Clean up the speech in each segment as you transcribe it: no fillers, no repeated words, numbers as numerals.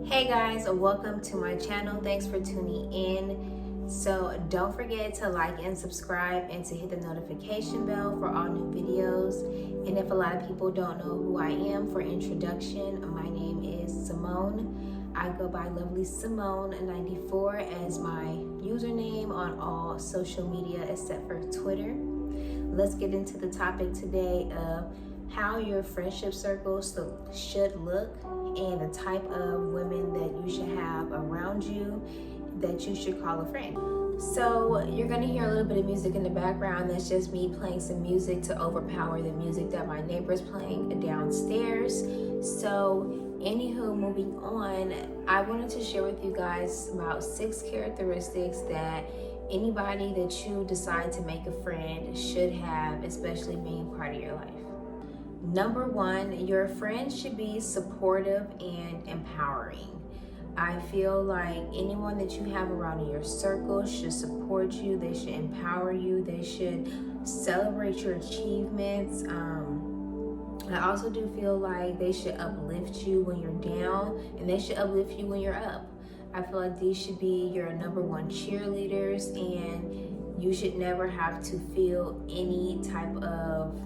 Hey guys, welcome to my channel. Thanks for tuning in. So don't forget to like and subscribe and to hit the notification bell for all new videos. And if a lot of people don't know who I am, for introduction, my name is Simone. I go by Lovely Simone 94 as my username on all social media except for Twitter. Let's get into the topic today of how your friendship circle should look and the type of women that you should have around you that you should call a friend. So you're gonna hear a little bit of music in the background. That's just me playing some music to overpower the music that my neighbor's playing downstairs. So anywho, moving on, I wanted to share with you guys about 6 characteristics that anybody that you decide to make a friend should have, especially being part of your life. Number 1, your friend should be supportive and empowering. I feel like anyone that you have around in your circle should support you. They should empower you. They should celebrate your achievements. I also do feel like they should uplift you when you're down, and they should uplift you when you're up. I feel like these should be your number 1 cheerleaders, and you should never have to feel any type of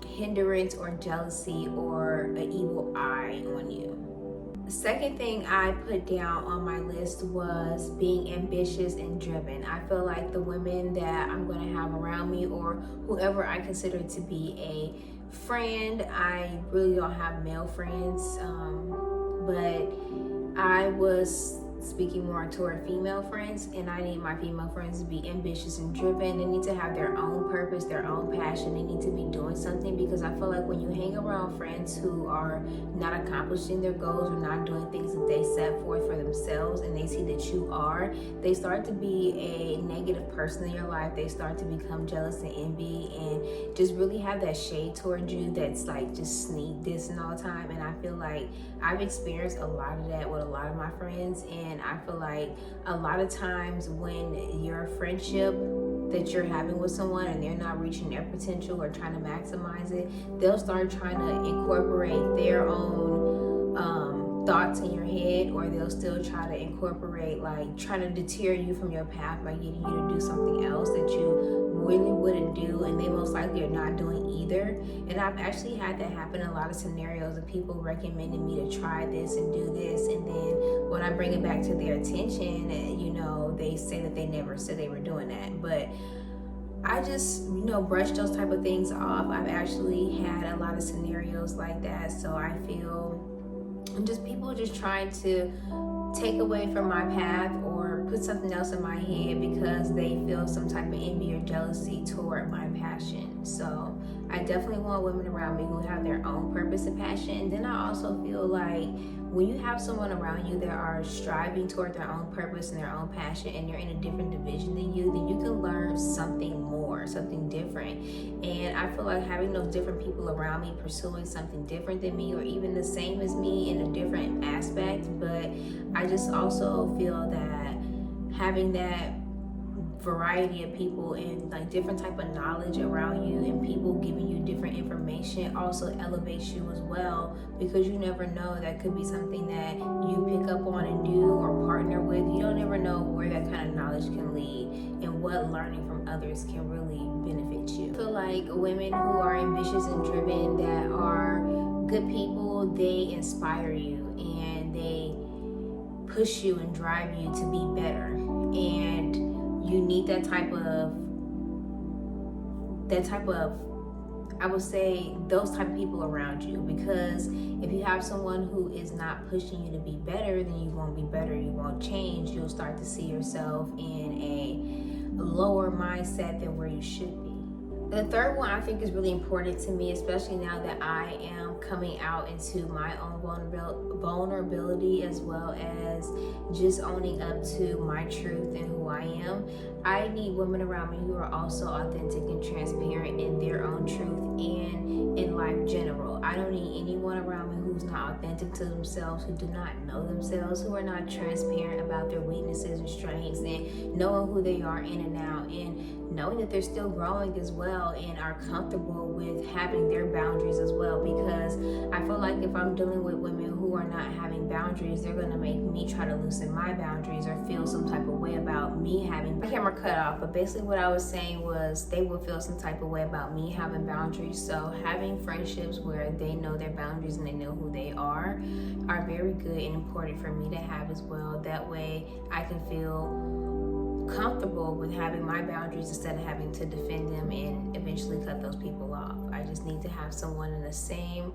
hindrance or jealousy or an evil eye on you. The second thing I put down on my list was being ambitious and driven. I feel like the women that I'm going to have around me, or whoever I consider to be a friend, I really don't have male friends, but I was speaking more to our female friends, and I need my female friends to be ambitious and driven. They need to have their own purpose, their own passion. They need to be doing something, because I feel like when you hang around friends who are not accomplishing their goals or not doing things that they set forth for themselves, and they see that you are, they start to be a negative person in your life. They start to become jealous and envy and just really have that shade towards you that's like just sneak dissing all the time. And I feel like I've experienced a lot of that with a lot of my friends, and I feel like a lot of times when your friendship that you're having with someone and they're not reaching their potential or trying to maximize it, they'll start trying to incorporate their own thoughts in your head, or they'll still try to incorporate, like trying to deter you from your path by getting you to do something else that you really wouldn't do, and they most likely are not doing either. And I've actually had that happen in a lot of scenarios of people recommending me to try this and do this, and then when I bring it back to their attention, they say that they never said they were doing that. But I just, brush those type of things off. I've actually had a lot of scenarios like that, so I feel just people just trying to take away from my path or put something else in my head because they feel some type of envy or jealousy toward my passion. So I definitely want women around me who have their own purpose and passion. And then I also feel like when you have someone around you that are striving toward their own purpose and their own passion, and you're in a different division than you, then you can learn something more, something different. And I feel like having those different people around me pursuing something different than me, or even the same as me in a different aspect, but I just also feel that having that variety of people and like different type of knowledge around you and people giving you different information also elevates you as well, because you never know, that could be something that you pick up on and do or partner with. You don't ever know where that kind of knowledge can lead and what learning from others can really benefit you. I feel like women who are ambitious and driven, that are good people, they inspire you and they push you and drive you to be better. And you need that type of, I would say, those type of people around you, because if you have someone who is not pushing you to be better, then you won't be better, you won't change. You'll start to see yourself in a lower mindset than where you should be. The third one I think is really important to me, especially now that I am coming out into my own vulnerability, as well as just owning up to my truth and who I am. I need women around me who are also authentic and transparent in their own truth and in life general. I don't need anyone around me who's not authentic to themselves, who do not know themselves, who are not transparent about their weaknesses and strengths and knowing who they are in and out. And knowing that they're still growing as well and are comfortable with having their boundaries as well. Because I feel like if I'm dealing with women who are not having boundaries, they're going to make me try to loosen my boundaries or feel some type of way about me having my camera cut off. But basically what I was saying was they will feel some type of way about me having boundaries. So having friendships where they know their boundaries and they know who they are very good and important for me to have as well. That way I can feel comfortable with having my boundaries instead of having to defend them and eventually cut those people off. I just need to have someone in the same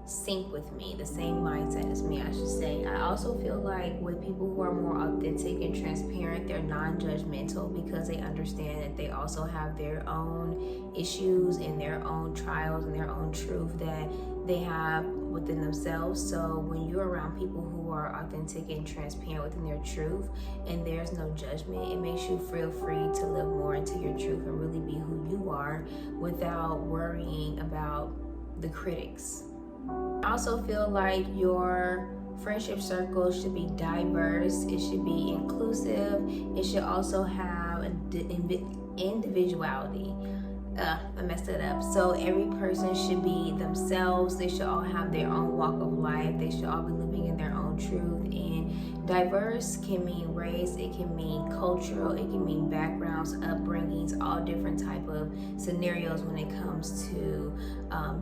sync with me, the same mindset as me, I should say. I also feel like with people who are more authentic and transparent, they're non-judgmental because they understand that they also have their own issues and their own trials and their own truth that they have within themselves. So when you're around people who are authentic and transparent within their truth and there's no judgment, it makes you feel free to live more into your truth and really be who you are without worrying about the critics. I also feel like your friendship circle should be diverse, it should be inclusive, it should also have individuality. I messed it up. So every person should be themselves. They should all have their own walk of life. They should all be living in their own truth. And diverse can mean race, it can mean cultural, it can mean backgrounds, upbringings, all different type of scenarios when it comes to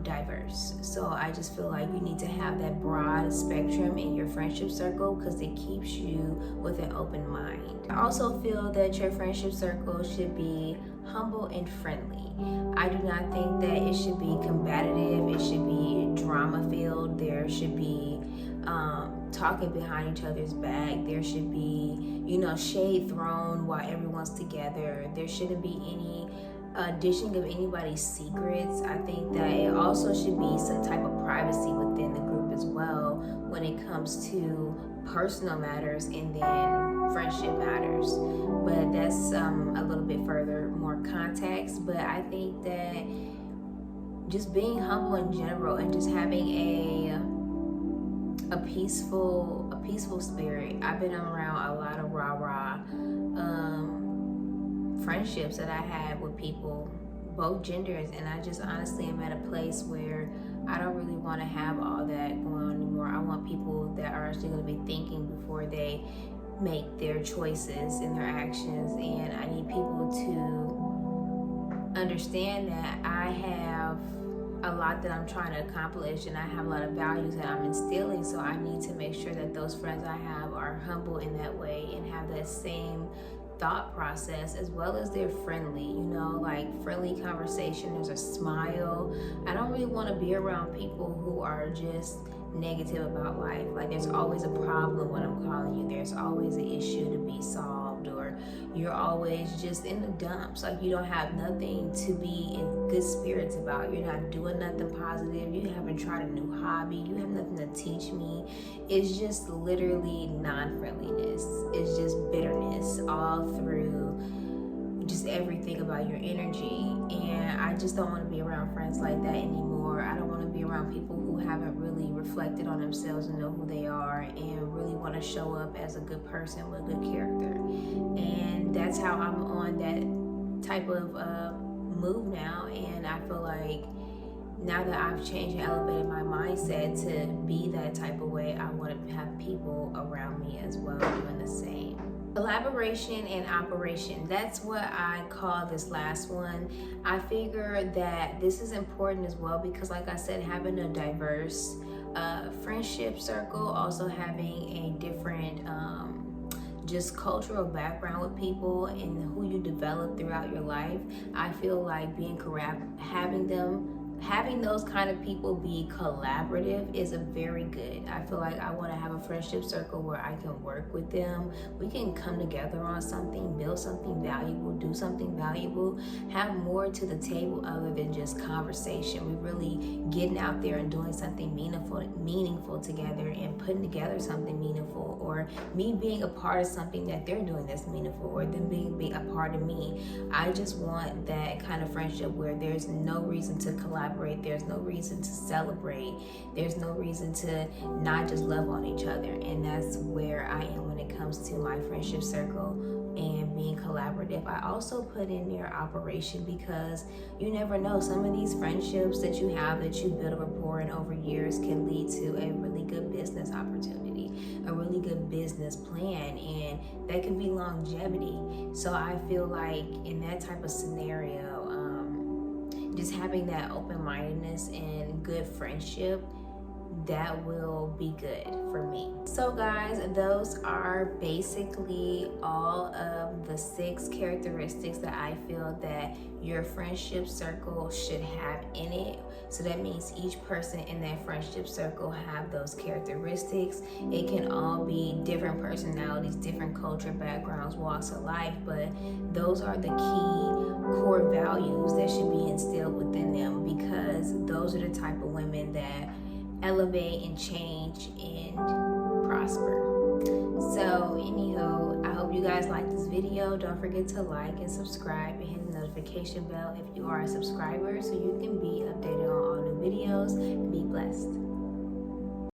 diverse. So I just feel like you need to have that broad spectrum in your friendship circle because it keeps you with an open mind. I also feel that your friendship circle should be humble and friendly. I do not think that it should be combative, it should be drama filled, there should be talking behind each other's back, there should be, shade thrown while everyone's together, there shouldn't be any dishing of anybody's secrets. I think that it also should be some type of privacy within the group as well when it comes to personal matters and then friendship matters. But that's a little bit further, more context. But I think that just being humble in general and just having a peaceful spirit. I've been around a lot of rah-rah friendships that I had with people, both genders, and I just honestly am at a place where I don't really want to have all that going on anymore. I want people that are actually going to be thinking before they make their choices and their actions, and I need people to understand that I have a lot that I'm trying to accomplish and I have a lot of values that I'm instilling, so I need to make sure that those friends I have are humble in that way and have that same thought process, as well as they're friendly, like friendly conversation, there's a smile. I don't really want to be around people who are just negative about life. Like there's always a problem when I'm calling you, there's always an issue to be solved, or you're always just in the dumps, like you don't have nothing to be in good spirits about, you're not doing nothing positive, you haven't tried a new hobby, you have nothing to teach me. It's just literally non-friendliness, it's just bitterness all through just everything about your energy. And I just don't want to be around friends like that anymore. I don't want to be around people who haven't really reflected on themselves and know who they are and really want to show up as a good person with good character. And that's how I'm on that type of move now. And I feel like now that I've changed and elevated my mindset to be that type of way, I want to have people around me as well doing the same. Collaboration and operation, that's what I call this last one. I figure that this is important as well because, like I said, having a diverse friendship circle, also having a different just cultural background with people and who you develop throughout your life, I feel like having those kind of people be collaborative is a very good. I feel like I want to have a friendship circle where I can work with them. We can come together on something, build something valuable, do something valuable, have more to the table other than just conversation. We're really getting out there and doing something meaningful together and putting together something meaningful, or me being a part of something that they're doing that's meaningful, or them being a part of me. I just want that kind of friendship where there's no reason to collaborate, there's no reason to celebrate, there's no reason to not just love on each other. And that's where I am when it comes to my friendship circle and being collaborative. I also put in there operation because you never know. Some of these friendships that you have, that you build a rapport in over years, can lead to a really good business opportunity, a really good business plan, and that can be longevity. So I feel like in that type of scenario, just having that open-mindedness and good friendship, that will be good for me. So guys, those are basically all of the 6 characteristics that I feel that your friendship circle should have in it. So that means each person in that friendship circle have those characteristics. It can all be different personalities, different culture, backgrounds, walks of life, but those are the key core values that should be instilled within them, because those are the type of women that elevate and change and prosper. So anywho, I hope you guys like this video. Don't forget to like and subscribe and hit the notification bell if you are a subscriber, so you can be updated on all new videos. Be blessed.